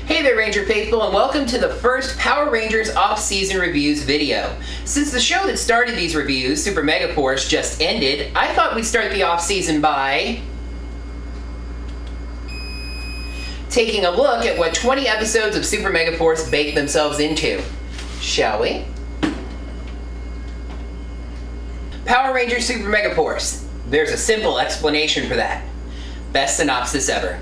Hey there Ranger Faithful, and welcome to the first Power Rangers off-season reviews video. Since the show that started these reviews, Super Megaforce, just ended, I thought we'd start the off-season by taking a look at what 20 episodes of Super Megaforce baked themselves into. Shall we? Power Rangers Super Megaforce. There's a simple explanation for that. Best synopsis ever.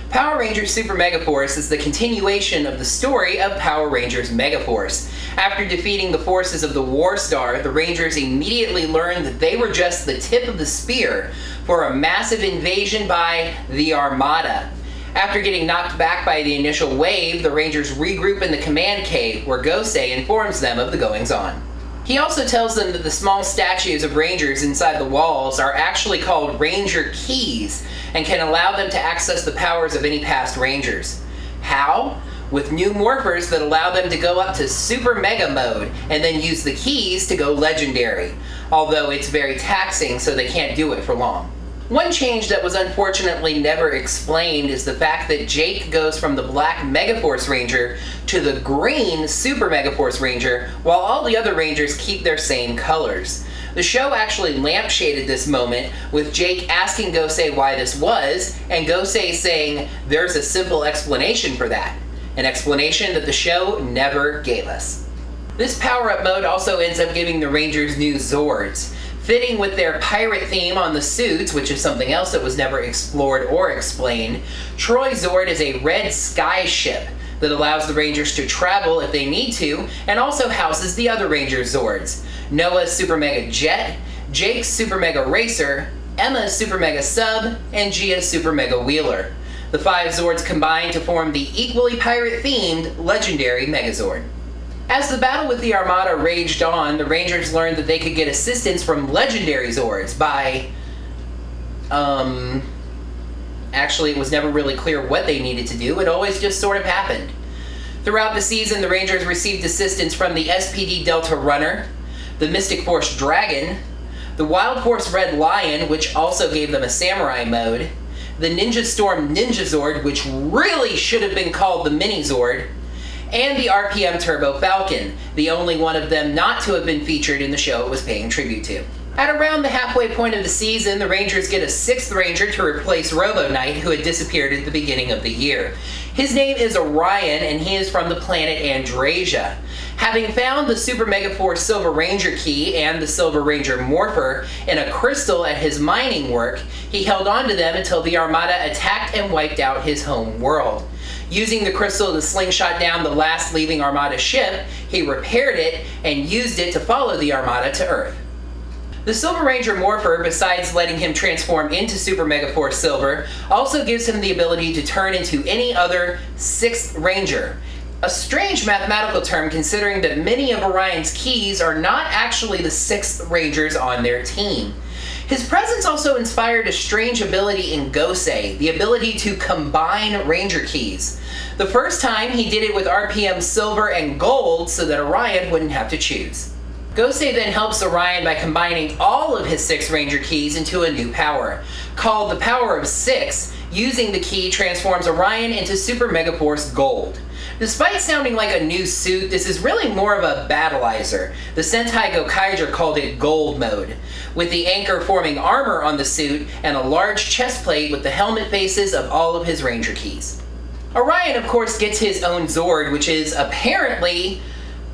Power Rangers Super Megaforce is the continuation of the story of Power Rangers Megaforce. After defeating the forces of the War Star, the Rangers immediately learned that they were just the tip of the spear for a massive invasion by the Armada. After getting knocked back by the initial wave, the Rangers regroup in the command cave, where Gosei informs them of the goings-on. He also tells them that the small statues of Rangers inside the walls are actually called Ranger Keys and can allow them to access the powers of any past Rangers. How? With new morphers that allow them to go up to Super Mega mode and then use the keys to go legendary, although it's very taxing, so they can't do it for long. One change that was unfortunately never explained is the fact that Jake goes from the black Megaforce Ranger to the green Super Megaforce Ranger, while all the other Rangers keep their same colors. The show actually lampshaded this moment, with Jake asking Gosei why this was, and Gosei saying there's a simple explanation for that. An explanation that the show never gave us. This power-up mode also ends up giving the Rangers new Zords. Fitting with their pirate theme on the suits, which is something else that was never explored or explained, Troy Zord is a red sky ship that allows the Rangers to travel if they need to, and also houses the other Ranger Zords. Noah's Super Mega Jet, Jake's Super Mega Racer, Emma's Super Mega Sub, and Gia's Super Mega Wheeler. The 5 Zords combine to form the equally pirate-themed legendary Megazord. As the battle with the Armada raged on, the Rangers learned that they could get assistance from legendary Zords by... Actually, it was never really clear what they needed to do. It always just sort of happened. Throughout the season, the Rangers received assistance from the SPD Delta Runner, the Mystic Force Dragon, the Wild Force Red Lion, which also gave them a Samurai mode, the Ninja Storm Ninja Zord, which really should have been called the Mini Zord, and the RPM Turbo Falcon, the only one of them not to have been featured in the show it was paying tribute to. At around the halfway point of the season, the Rangers get a 6th Ranger to replace Robo Knight, who had disappeared at the beginning of the year. His name is Orion, and he is from the planet Andrasia. Having found the Super Megaforce Silver Ranger Key and the Silver Ranger Morpher in a crystal at his mining work, he held on to them until the Armada attacked and wiped out his home world. Using the crystal to slingshot down the last leaving Armada ship, he repaired it and used it to follow the Armada to Earth. The Silver Ranger Morpher, besides letting him transform into Super Megaforce Silver, also gives him the ability to turn into any other 6th Ranger. A strange mathematical term, considering that many of Orion's keys are not actually the 6th Rangers on their team. His presence also inspired a strange ability in Gosei, the ability to combine Ranger keys. The first time, he did it with RPM Silver and Gold so that Orion wouldn't have to choose. Gosei then helps Orion by combining all of his 6 Ranger keys into a new power. Called the Power of 6, using the key transforms Orion into Super Megaforce Gold. Despite sounding like a new suit, this is really more of a battleizer. The Sentai Gokaiger called it Gold Mode, with the anchor forming armor on the suit and a large chest plate with the helmet faces of all of his Ranger keys. Orion, of course, gets his own Zord, which is apparently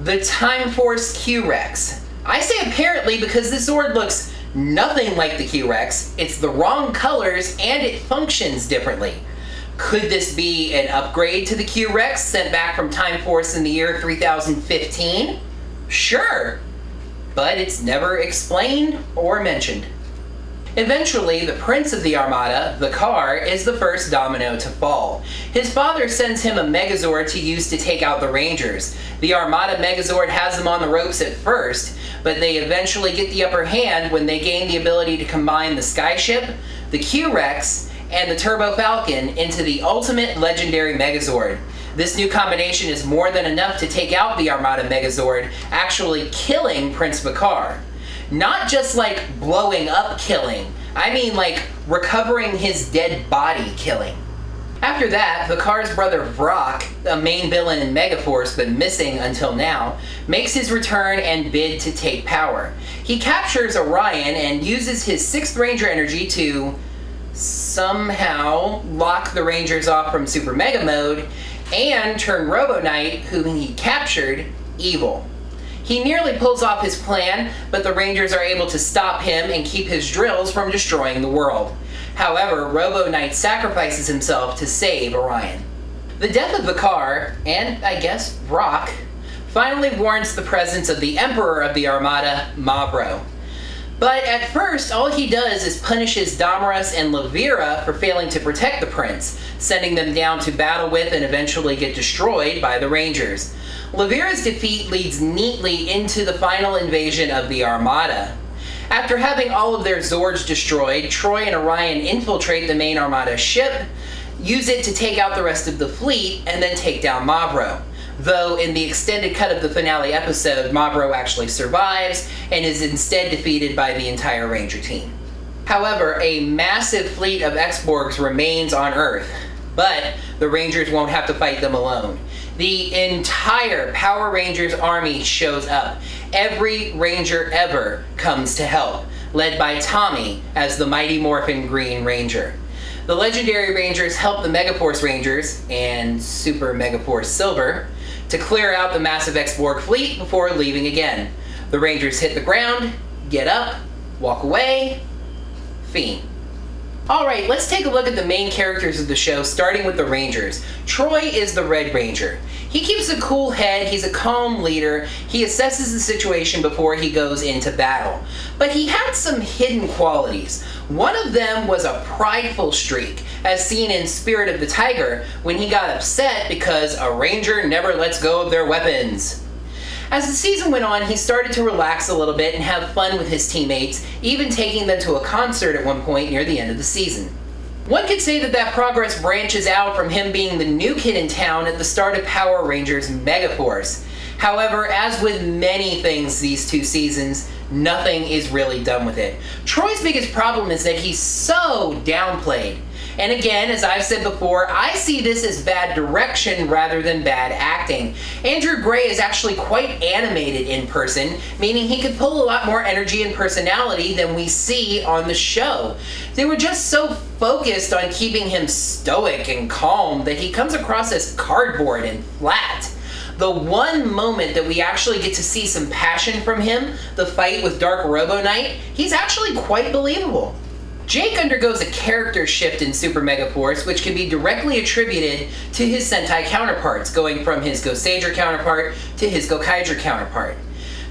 the Time Force Q-Rex. I say apparently because this Zord looks nothing like the Q-Rex, it's the wrong colors, and it functions differently. Could this be an upgrade to the Q-Rex sent back from Time Force in the year 3015? Sure, but it's never explained or mentioned. Eventually, the Prince of the Armada, the Car, is the first domino to fall. His father sends him a Megazord to use to take out the Rangers. The Armada Megazord has them on the ropes at first, but they eventually get the upper hand when they gain the ability to combine the Skyship, the Q-Rex, and the Turbo Falcon into the ultimate legendary Megazord. This new combination is more than enough to take out the Armada Megazord, actually killing Prince Bakar. Not just like blowing up killing, I mean like recovering his dead body killing. After that, Vakar's brother Vrock, a main villain in Megaforce but missing until now, makes his return and bid to take power. He captures Orion and uses his 6th Ranger energy to somehow lock the Rangers off from Super Mega Mode and turn Robo Knight, whom he captured, evil. He nearly pulls off his plan, but the Rangers are able to stop him and keep his drills from destroying the world. However, Robo Knight sacrifices himself to save Orion. The death of Vakar, and I guess Vrock, finally warrants the presence of the Emperor of the Armada, Mavro. But at first, all he does is punishes Damaras and Levira for failing to protect the prince, sending them down to battle with and eventually get destroyed by the Rangers. Levira's defeat leads neatly into the final invasion of the Armada. After having all of their Zords destroyed, Troy and Orion infiltrate the main Armada ship, use it to take out the rest of the fleet, and then take down Mavro. Though in the extended cut of the finale episode, Mavro actually survives and is instead defeated by the entire Ranger team. However, a massive fleet of X-Borgs remains on Earth, but the Rangers won't have to fight them alone. The entire Power Rangers army shows up. Every Ranger ever comes to help, led by Tommy as the Mighty Morphin Green Ranger. The Legendary Rangers help the Megaforce Rangers, and Super Megaforce Silver, to clear out the massive X-Borg fleet before leaving again. The Rangers hit the ground, get up, walk away, fiend. Alright, let's take a look at the main characters of the show, starting with the Rangers. Troy is the Red Ranger. He keeps a cool head, he's a calm leader, he assesses the situation before he goes into battle. But he had some hidden qualities. One of them was a prideful streak, as seen in Spirit of the Tiger, when he got upset because a Ranger never lets go of their weapons. As the season went on, he started to relax a little bit and have fun with his teammates, even taking them to a concert at one point near the end of the season. One could say that that progress branches out from him being the new kid in town at the start of Power Rangers Megaforce. However, as with many things these 2 seasons, nothing is really done with it. Troy's biggest problem is that he's so downplayed. And again, as I've said before, I see this as bad direction rather than bad acting. Andrew Gray is actually quite animated in person, meaning he could pull a lot more energy and personality than we see on the show. They were just so focused on keeping him stoic and calm that he comes across as cardboard and flat. The one moment that we actually get to see some passion from him, the fight with Dark Robo Knight, he's actually quite believable. Jake undergoes a character shift in Super Megaforce, which can be directly attributed to his Sentai counterparts, going from his Goseiger counterpart to his Gokaiger counterpart.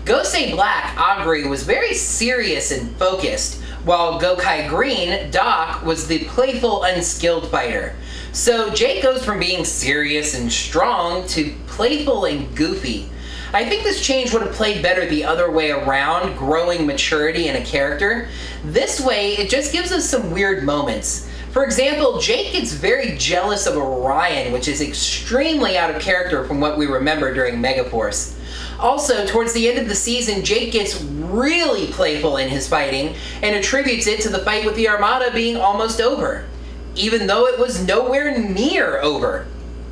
Gosei Black, Agri, was very serious and focused, while Gokai Green, Doc, was the playful, unskilled fighter. So Jake goes from being serious and strong to playful and goofy. I think this change would have played better the other way around, growing maturity in a character. This way, it just gives us some weird moments. For example, Jake gets very jealous of Orion, which is extremely out of character from what we remember during Megaforce. Also, towards the end of the season, Jake gets really playful in his fighting and attributes it to the fight with the Armada being almost over, even though it was nowhere near over.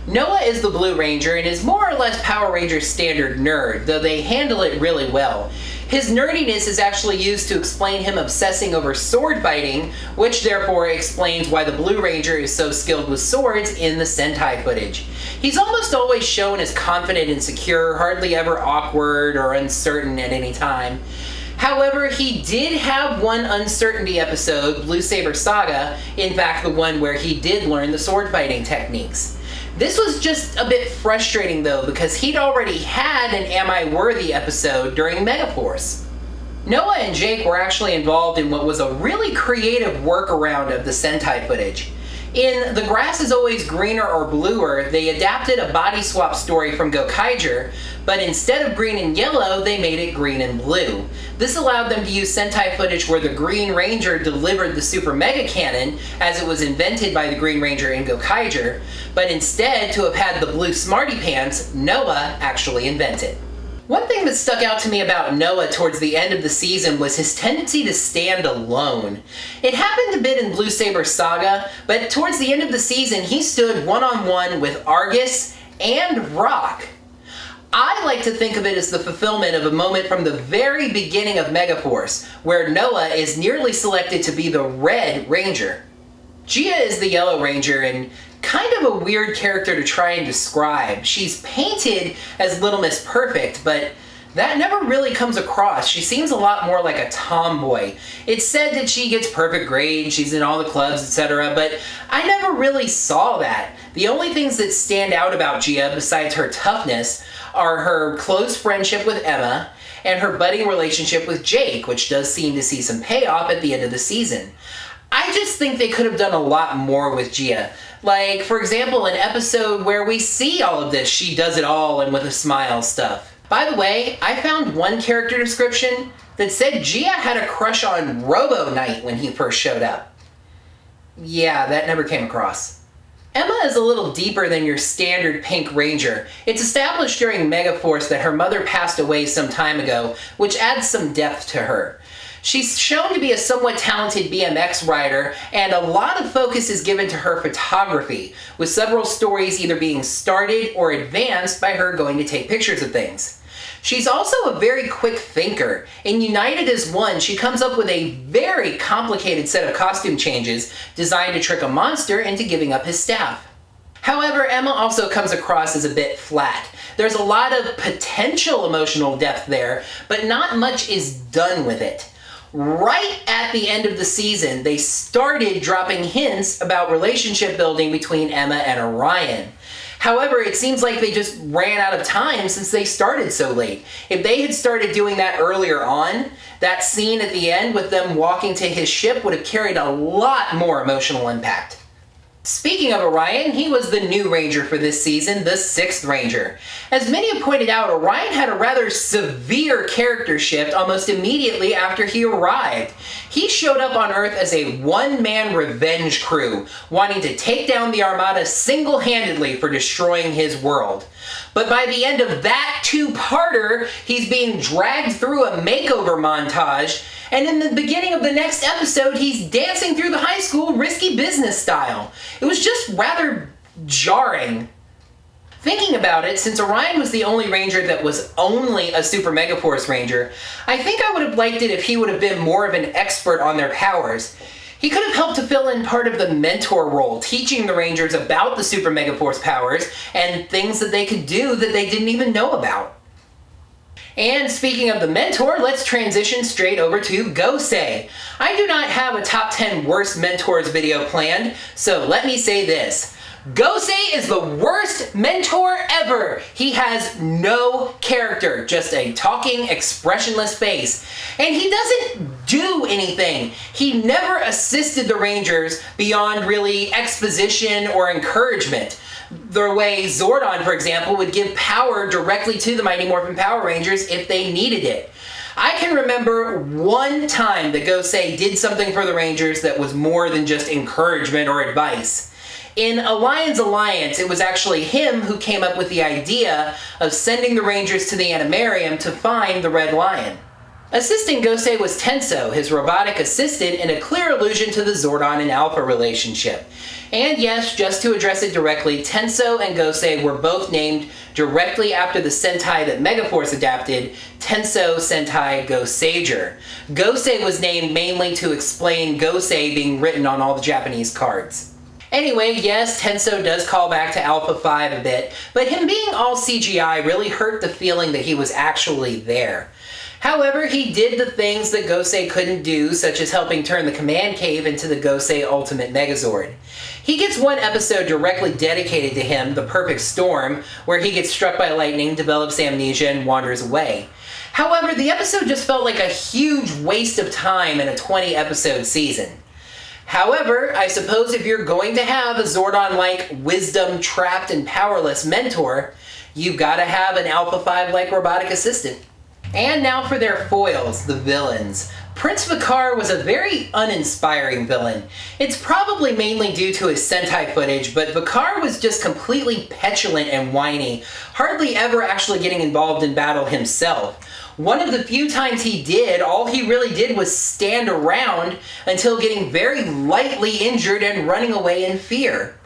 Noah is the Blue Ranger and is more or less Power Rangers standard nerd, though they handle it really well. His nerdiness is actually used to explain him obsessing over sword fighting, which therefore explains why the Blue Ranger is so skilled with swords in the Sentai footage. He's almost always shown as confident and secure, hardly ever awkward or uncertain at any time. However, he did have one uncertainty episode, Blue Saber Saga, in fact the one where he did learn the sword fighting techniques. This was just a bit frustrating though, because he'd already had an Am I Worthy episode during Megaforce. Noah and Jake were actually involved in what was a really creative workaround of the Sentai footage. In The Grass is Always Greener or Bluer, they adapted a body swap story from Gokaiger, but instead of green and yellow, they made it green and blue. This allowed them to use Sentai footage where the Green Ranger delivered the Super Mega Cannon, as it was invented by the Green Ranger in Gokaiger, but instead to have had the blue Smarty Pants, Noah actually invented. One thing that stuck out to me about Noah towards the end of the season was his tendency to stand alone. It happened a bit in Blue Saber Saga, but towards the end of the season he stood one-on-one with Argus and Rock. I like to think of it as the fulfillment of a moment from the very beginning of Megaforce, where Noah is nearly selected to be the Red Ranger. Gia is the Yellow Ranger, and kind of a weird character to try and describe. She's painted as Little Miss Perfect, but that never really comes across. She seems a lot more like a tomboy. It's said that she gets perfect grades, she's in all the clubs, etc., but I never really saw that. The only things that stand out about Gia, besides her toughness, are her close friendship with Emma and her budding relationship with Jake, which does seem to see some payoff at the end of the season. I just think they could have done a lot more with Gia. Like, for example, an episode where we see all of this she does it all and with a smile stuff. By the way, I found one character description that said Gia had a crush on Robo Knight when he first showed up. Yeah, that never came across. Emma is a little deeper than your standard Pink Ranger. It's established during Megaforce that her mother passed away some time ago, which adds some depth to her. She's shown to be a somewhat talented BMX rider, and a lot of focus is given to her photography, with several stories either being started or advanced by her going to take pictures of things. She's also a very quick thinker. In United as One, she comes up with a very complicated set of costume changes designed to trick a monster into giving up his staff. However, Emma also comes across as a bit flat. There's a lot of potential emotional depth there, but not much is done with it. Right at the end of the season, they started dropping hints about relationship building between Emma and Orion. However, it seems like they just ran out of time since they started so late. If they had started doing that earlier on, that scene at the end with them walking to his ship would have carried a lot more emotional impact. Speaking of Orion, he was the new Ranger for this season, the 6th Ranger. As many have pointed out, Orion had a rather severe character shift almost immediately after he arrived. He showed up on Earth as a one-man revenge crew, wanting to take down the Armada single-handedly for destroying his world. But by the end of that two-parter, he's being dragged through a makeover montage, and in the beginning of the next episode, he's dancing through the high school risky business style. It was just rather jarring. Thinking about it, since Orion was the only Ranger that was only a Super Megaforce Ranger, I think I would have liked it if he would have been more of an expert on their powers. He could have helped to fill in part of the mentor role, teaching the Rangers about the Super Megaforce powers and things that they could do that they didn't even know about. And speaking of the mentor, let's transition straight over to Gosei. I do not have a top 10 worst mentors video planned, so let me say this. Gosei is the worst mentor ever! He has no character, just a talking, expressionless face. And he doesn't do anything. He never assisted the Rangers beyond really exposition or encouragement. The way Zordon, for example, would give power directly to the Mighty Morphin Power Rangers if they needed it. I can remember one time that Gosei did something for the Rangers that was more than just encouragement or advice. In Alliance, it was actually him who came up with the idea of sending the Rangers to the Animarium to find the Red Lion. Assisting Gosei was Tenso, his robotic assistant, in a clear allusion to the Zordon and Alpha relationship. And yes, just to address it directly, Tenso and Gosei were both named directly after the Sentai that Megaforce adapted, Tenso Sentai Goseiger. Gosei was named mainly to explain Gosei being written on all the Japanese cards. Anyway, yes, Tenso does call back to Alpha 5 a bit, but him being all CGI really hurt the feeling that he was actually there. However, he did the things that Gosei couldn't do, such as helping turn the Command Cave into the Gosei Ultimate Megazord. He gets one episode directly dedicated to him, The Perfect Storm, where he gets struck by lightning, develops amnesia, and wanders away. However, the episode just felt like a huge waste of time in a 20-episode season. However, I suppose if you're going to have a Zordon-like wisdom, trapped, and powerless mentor, you've got to have an Alpha 5-like robotic assistant. And now for their foils, the villains. Prince Vakar was a very uninspiring villain. It's probably mainly due to his Sentai footage, but Vakar was just completely petulant and whiny, hardly ever actually getting involved in battle himself. One of the few times he did, all he really did was stand around until getting very lightly injured and running away in fear.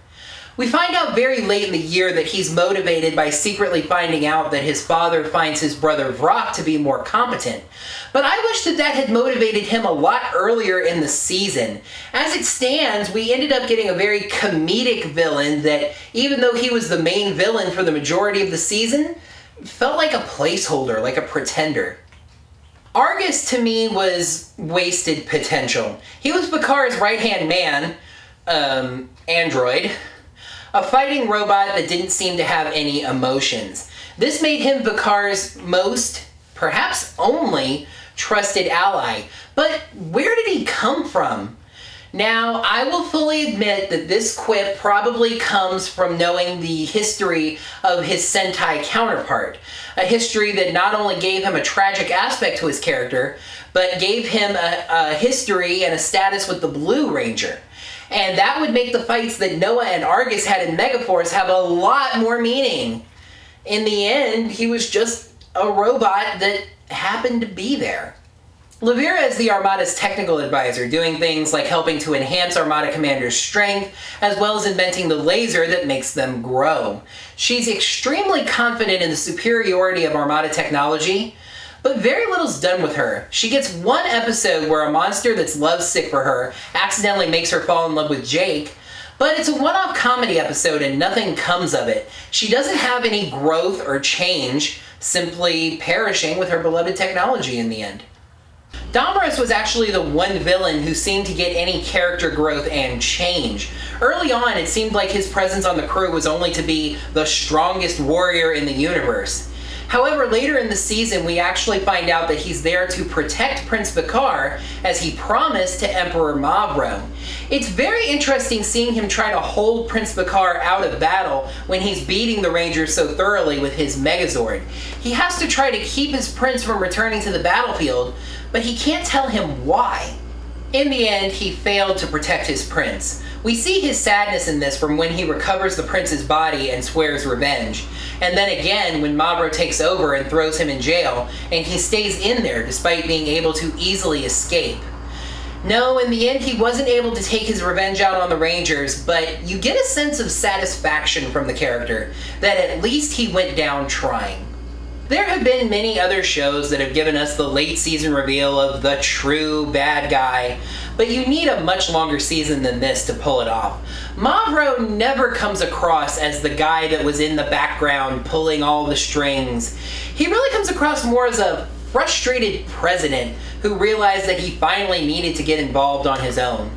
We find out very late in the year that he's motivated by secretly finding out that his father finds his brother Vrock to be more competent. But I wish that that had motivated him a lot earlier in the season. As it stands, we ended up getting a very comedic villain that, even though he was the main villain for the majority of the season, felt like a placeholder, like a pretender. Argus, to me, was wasted potential. He was Vakar's right-hand man, android, a fighting robot that didn't seem to have any emotions. This made him Vakar's most, perhaps only, trusted ally. But where did he come from? Now, I will fully admit that this quip probably comes from knowing the history of his Sentai counterpart. A history that not only gave him a tragic aspect to his character, but gave him a history and a status with the Blue Ranger. And that would make the fights that Noah and Argus had in Megaforce have a lot more meaning. In the end, he was just a robot that happened to be there. Levira is the Armada's technical advisor, doing things like helping to enhance Armada Commander's strength, as well as inventing the laser that makes them grow. She's extremely confident in the superiority of Armada technology, but very little's done with her. She gets one episode where a monster that's lovesick for her accidentally makes her fall in love with Jake, but it's a one-off comedy episode and nothing comes of it. She doesn't have any growth or change, simply perishing with her beloved technology in the end. Domorus was actually the one villain who seemed to get any character growth and change. Early on, it seemed like his presence on the crew was only to be the strongest warrior in the universe. However, later in the season, we actually find out that he's there to protect Prince Vakar, as he promised to Emperor Mavro. It's very interesting seeing him try to hold Prince Vakar out of battle when he's beating the Rangers so thoroughly with his Megazord. He has to try to keep his prince from returning to the battlefield, but he can't tell him why. In the end, he failed to protect his prince. We see his sadness in this from when he recovers the prince's body and swears revenge. And then again when Mavro takes over and throws him in jail, and he stays in there despite being able to easily escape. No, in the end he wasn't able to take his revenge out on the Rangers, but you get a sense of satisfaction from the character, that at least he went down trying. There have been many other shows that have given us the late season reveal of the true bad guy, but you need a much longer season than this to pull it off. Mavro never comes across as the guy that was in the background pulling all the strings. He really comes across more as a frustrated president who realized that he finally needed to get involved on his own.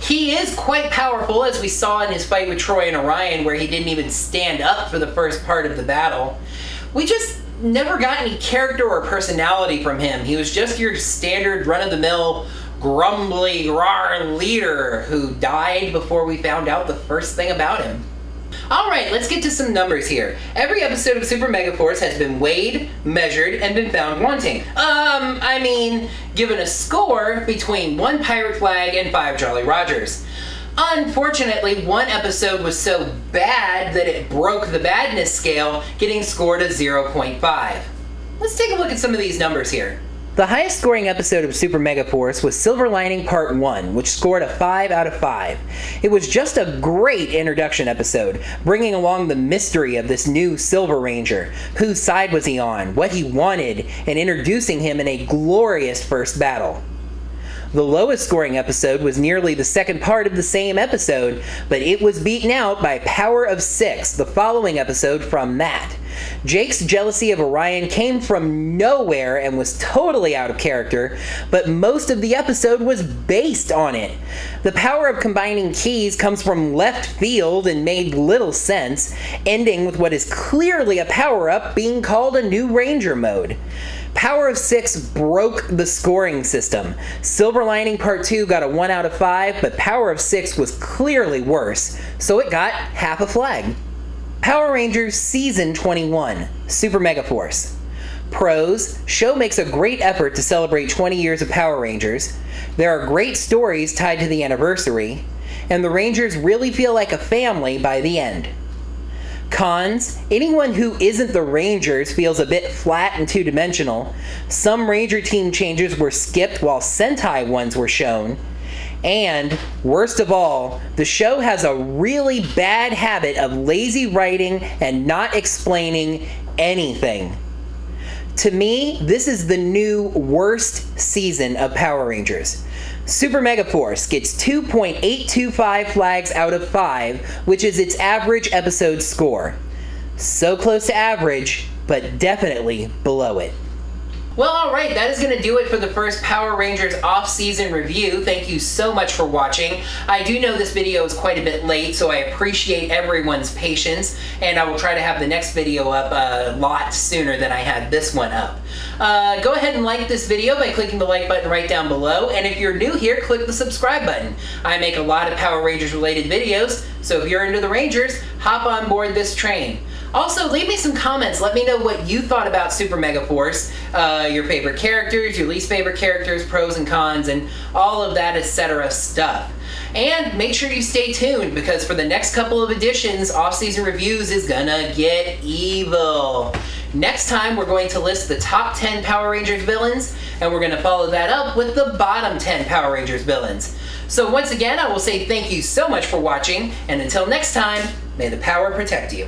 He is quite powerful, as we saw in his fight with Troy and Orion, where he didn't even stand up for the first part of the battle. We just never got any character or personality from him. He was just your standard run-of-the-mill grumbly rar leader who died before we found out the first thing about him. Alright, let's get to some numbers here. Every episode of Super Megaforce has been weighed, measured, and been found wanting. Given a score between 1 Pirate Flag and 5 Jolly Rogers. Unfortunately, one episode was so bad that it broke the badness scale, getting scored a 0.5. Let's take a look at some of these numbers here. The highest scoring episode of Super Megaforce was Silver Lining Part 1, which scored a 5 out of 5. It was just a great introduction episode, bringing along the mystery of this new Silver Ranger, whose side was he on, what he wanted, and introducing him in a glorious first battle. The lowest scoring episode was nearly the second part of the same episode, but it was beaten out by Power of 6, the following episode from that. Jake's jealousy of Orion came from nowhere and was totally out of character, but most of the episode was based on it. The power of combining keys comes from left field and made little sense, ending with what is clearly a power-up being called a new Ranger mode. Power of 6 broke the scoring system. Silver Lining Part 2 got a 1 out of 5, but Power of 6 was clearly worse, so it got half a flag. Power Rangers Season 21, Super Megaforce. Pros, show makes a great effort to celebrate 20 years of Power Rangers. There are great stories tied to the anniversary, and the Rangers really feel like a family by the end. Cons, anyone who isn't the Rangers feels a bit flat and two-dimensional. Some Ranger team changes were skipped while Sentai ones were shown. And, worst of all, the show has a really bad habit of lazy writing and not explaining anything. To me, this is the new worst season of Power Rangers. Super Megaforce gets 2.825 flags out of 5, which is its average episode score. So close to average, but definitely below it. Well, alright, that is going to do it for the first Power Rangers off-season review. Thank you so much for watching. I do know this video is quite a bit late, so I appreciate everyone's patience, and I will try to have the next video up a lot sooner than I had this one up. Go ahead and like this video by clicking the like button right down below, and if you're new here, click the subscribe button. I make a lot of Power Rangers related videos, so if you're into the Rangers, hop on board this train. Also, leave me some comments. Let me know what you thought about Super Megaforce, your favorite characters, your least favorite characters, pros and cons, and all of that etc. stuff. And make sure you stay tuned, because for the next couple of editions, off-season reviews is gonna get evil. Next time, we're going to list the top 10 Power Rangers villains, and we're gonna follow that up with the bottom 10 Power Rangers villains. So once again, I will say thank you so much for watching, and until next time, may the power protect you.